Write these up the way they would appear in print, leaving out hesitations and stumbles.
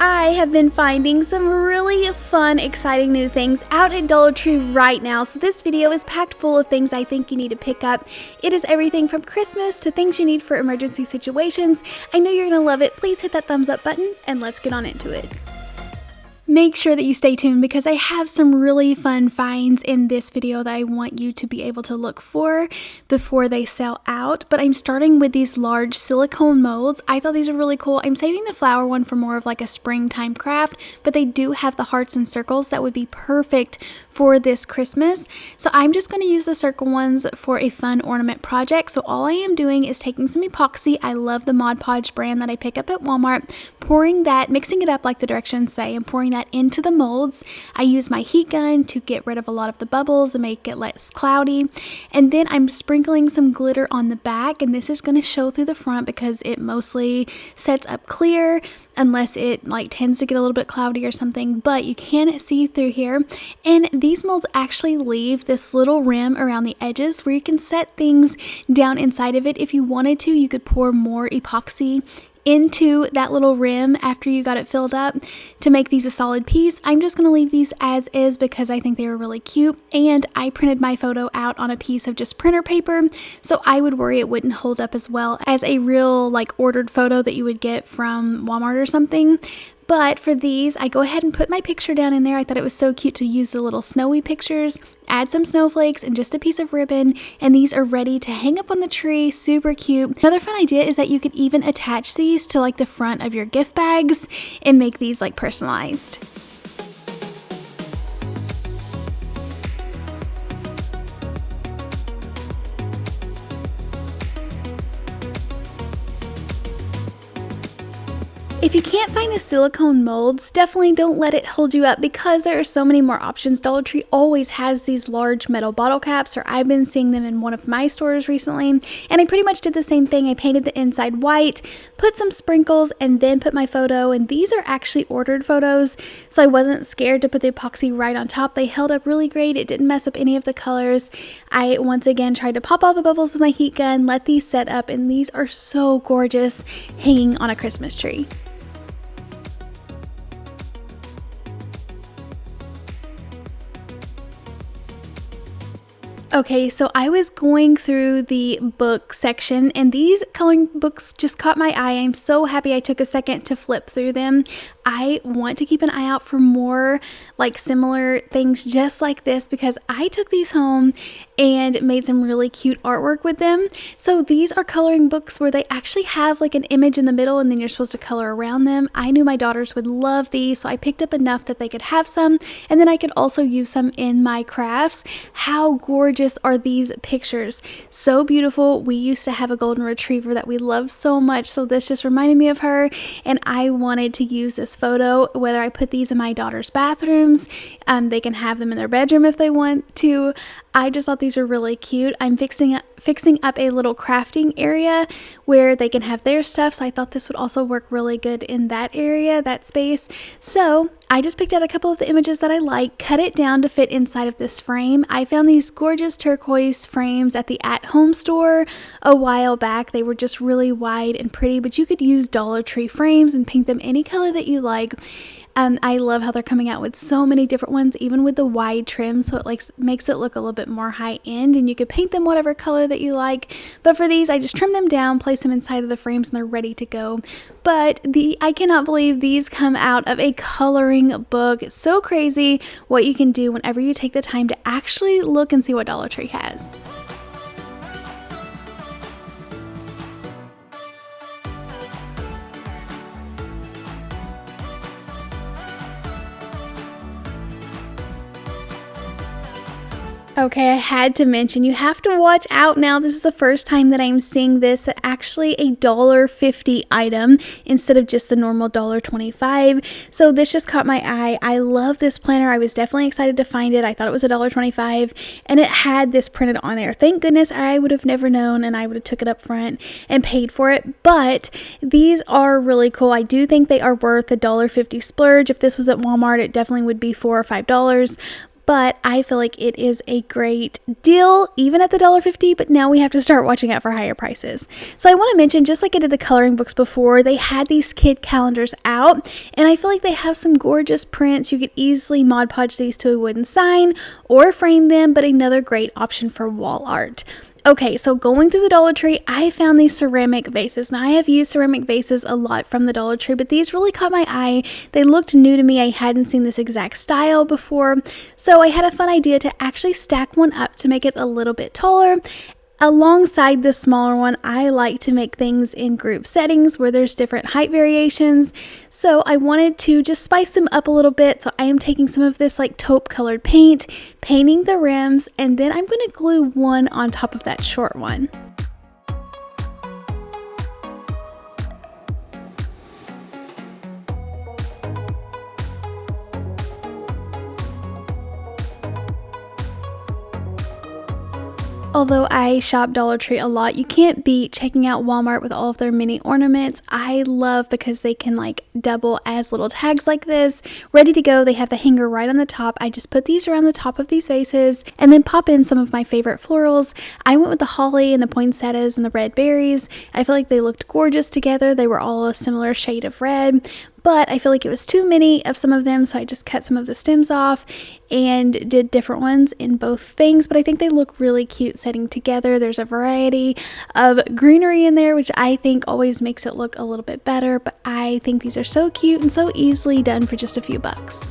I have been finding some really fun, exciting new things out at Dollar Tree right now. So this video is packed full of things I think you need to pick up. It is everything from Christmas to things you need for emergency situations. I know you're going to love it. Please hit that thumbs up button and let's get on into it. Make sure that you stay tuned because I have some really fun finds in this video that I want you to be able to look for before they sell out. But I'm starting with these large silicone molds. I thought these were really cool. I'm saving the flower one for more of like a springtime craft, but they do have the hearts and circles that would be perfect for this Christmas. So I'm just going to use the circle ones for a fun ornament project. So all I am doing is taking some epoxy. I love the Mod Podge brand that I pick up at Walmart, pouring that, mixing it up like the directions say, and pouring that into the molds. I use my heat gun to get rid of a lot of the bubbles and make it less cloudy. And then I'm sprinkling some glitter on the back, and this is going to show through the front because it mostly sets up clear unless it like tends to get a little bit cloudy or something, but you can see through here. And these molds actually leave this little rim around the edges where you can set things down inside of it. If you wanted to, you could pour more epoxy into that little rim after you got it filled up to make these a solid piece. I'm just going to leave these as is because I think they were really cute, and I printed my photo out on a piece of just printer paper, so I would worry it wouldn't hold up as well as a real like ordered photo that you would get from Walmart or something. But for these, I go ahead and put my picture down in there. I thought it was so cute to use the little snowy pictures, add some snowflakes and just a piece of ribbon, and these are ready to hang up on the tree. Super cute. Another fun idea is that you could even attach these to like the front of your gift bags and make these like personalized. If you can't find the silicone molds, definitely don't let it hold you up because there are so many more options. Dollar Tree always has these large metal bottle caps, or I've been seeing them in one of my stores recently, and I pretty much did the same thing. I painted the inside white, put some sprinkles, and then put my photo, and these are actually ordered photos, so I wasn't scared to put the epoxy right on top. They held up really great. It didn't mess up any of the colors. I once again tried to pop all the bubbles with my heat gun, let these set up, and these are so gorgeous hanging on a Christmas tree. Okay, so I was going through the book section and these coloring books just caught my eye. I'm so happy I took a second to flip through them. I want to keep an eye out for more like similar things just like this because I took these home and made some really cute artwork with them. So these are coloring books where they actually have like an image in the middle and then you're supposed to color around them. I knew my daughters would love these, so I picked up enough that they could have some, and then I could also use some in my crafts. How gorgeous are these pictures? So beautiful. We used to have a golden retriever that we loved so much, so this just reminded me of her, and I wanted to use this photo. Whether I put these in my daughter's bathrooms, they can have them in their bedroom if they want to. I just thought these were really cute. I'm fixing up a little crafting area where they can have their stuff, so I thought this would also work really good in that area, that space. So I just picked out a couple of the images that I like, cut it down to fit inside of this frame. I found these gorgeous turquoise frames at the at-home store a while back. They were just really wide and pretty, but you could use Dollar Tree frames and paint them any color that you like. I love how they're coming out with so many different ones, even with the wide trim, so it like makes it look a little bit more high end, and you could paint them whatever color that you like. But for these, I just trim them down, place them inside of the frames, and they're ready to go. But I cannot believe these come out of a coloring book. It's so crazy what you can do whenever you take the time to actually look and see what Dollar Tree has. Okay, I had to mention, you have to watch out now. This is the first time that I'm seeing this, actually a $1.50 item instead of just the normal $1.25. So this just caught my eye. I love this planner. I was definitely excited to find it. I thought it was $1.25 and it had this printed on there. Thank goodness I would have never known, and I would have took it up front and paid for it. But these are really cool. I do think they are worth the $1.50 splurge. If this was at Walmart, it definitely would be $4 or $5. but I feel like it is a great deal even at the $1.50, but now we have to start watching out for higher prices. So I want to mention, just like I did the coloring books before, they had these kid calendars out, and I feel like they have some gorgeous prints. You could easily Mod Podge these to a wooden sign or frame them, but another great option for wall art. Okay, so going through the Dollar Tree, I found these ceramic vases. Now, I have used ceramic vases a lot from the Dollar Tree, but these really caught my eye. They looked new to me. I hadn't seen this exact style before, so I had a fun idea to actually stack one up to make it a little bit taller. Alongside the smaller one, I like to make things in group settings where there's different height variations. So I wanted to just spice them up a little bit. So I am taking some of this like taupe colored paint, painting the rims, and then I'm going to glue one on top of that short one. Although I shop Dollar Tree a lot, you can't beat checking out Walmart with all of their mini ornaments. I love because they can like double as little tags like this, ready to go. They have the hanger right on the top. I just put these around the top of these vases and then pop in some of my favorite florals. I went with the holly and the poinsettias and the red berries. I feel like they looked gorgeous together. They were all a similar shade of red, but I feel like it was too many of some of them, so I just cut some of the stems off and did different ones in both things. But I think they look really cute setting together. There's a variety of greenery in there, which I think always makes it look a little bit better, but I think these are so cute and so easily done for just a few bucks.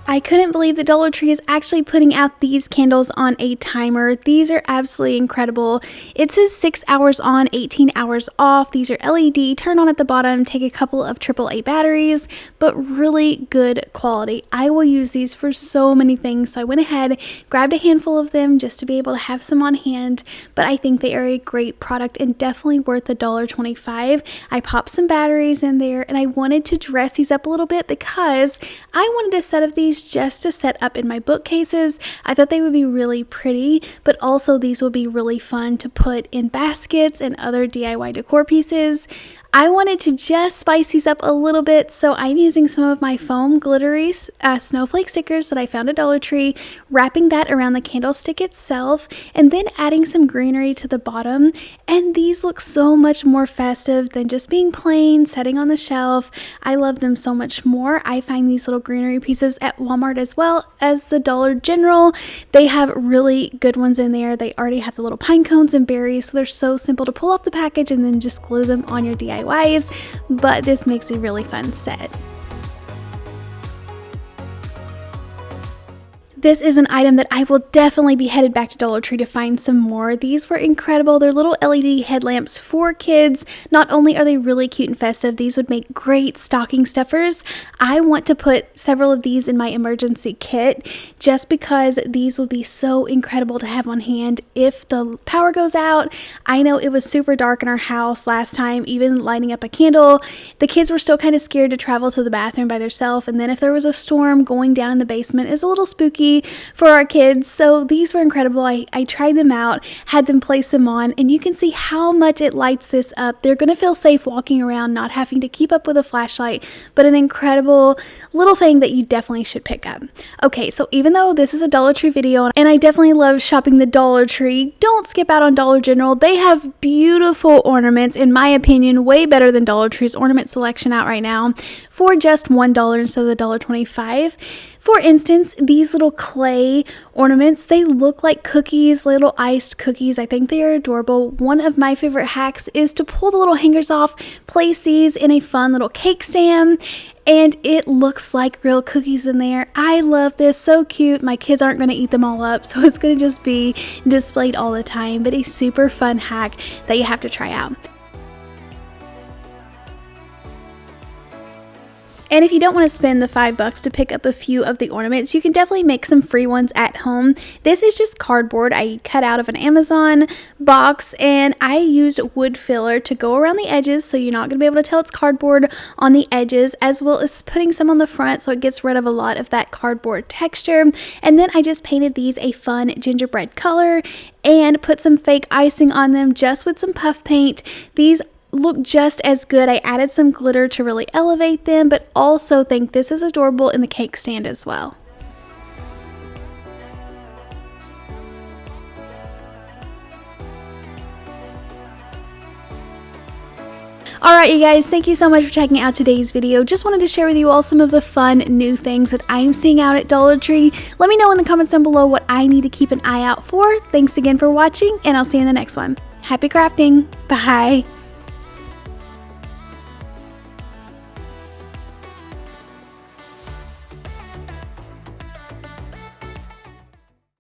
I couldn't believe that Dollar Tree is actually putting out these candles on a timer. These are absolutely incredible. It says 6 hours on, 18 hours off. These are LED, turn on at the bottom, take a couple of AAA batteries, but really good quality. I will use these for so many things, so I went ahead, grabbed a handful of them just to be able to have some on hand, but I think they are a great product and definitely worth the $1.25. I popped some batteries in there, and I wanted to dress these up a little bit because I wanted a set of these just to set up in my bookcases. I thought they would be really pretty, but also these would be really fun to put in baskets and other DIY decor pieces. I wanted to just spice these up a little bit, so I'm using some of my foam glittery snowflake stickers that I found at Dollar Tree, wrapping that around the candlestick itself, and then adding some greenery to the bottom. And these look so much more festive than just being plain, setting on the shelf. I love them so much more. I find these little greenery pieces at Walmart as well as the Dollar General. They have really good ones in there. They already have the little pine cones and berries, so they're so simple to pull off the package and then just glue them on your DIY. But this makes a really fun set. This is an item that I will definitely be headed back to Dollar Tree to find some more. These were incredible. They're little LED headlamps for kids. Not only are they really cute and festive, these would make great stocking stuffers. I want to put several of these in my emergency kit just because these will be so incredible to have on hand if the power goes out. I know it was super dark in our house last time, even lighting up a candle. The kids were still kind of scared to travel to the bathroom by themselves, and then if there was a storm, going down in the basement is a little spooky for our kids. So these were incredible. I tried them out, had them place them on, and you can see how much it lights this up. They're going to feel safe walking around, not having to keep up with a flashlight, but an incredible little thing that you definitely should pick up. Okay, so even though this is a Dollar Tree video, and I definitely love shopping the Dollar Tree, don't skip out on Dollar General. They have beautiful ornaments, in my opinion, way better than Dollar Tree's ornament selection out right now, for just $1 instead of the $1.25. For instance, these little clay ornaments, they look like cookies, little iced cookies. I think they are adorable. One of my favorite hacks is to pull the little hangers off, place these in a fun little cake stand, and it looks like real cookies in there. I love this, so cute. My kids aren't going to eat them all up, so it's going to just be displayed all the time, but a super fun hack that you have to try out. And if you don't want to spend the $5 to pick up a few of the ornaments, you can definitely make some free ones at home. This is just cardboard I cut out of an Amazon box, and I used wood filler to go around the edges, so you're not going to be able to tell it's cardboard on the edges, as well as putting some on the front so it gets rid of a lot of that cardboard texture. And then I just painted these a fun gingerbread color and put some fake icing on them just with some puff paint. These look just as good. I added some glitter to really elevate them, but also think this is adorable in the cake stand as well. Alright you guys, thank you so much for checking out today's video. Just wanted to share with you all some of the fun new things that I'm seeing out at Dollar Tree. Let me know in the comments down below what I need to keep an eye out for. Thanks again for watching, and I'll see you in the next one. Happy crafting! Bye!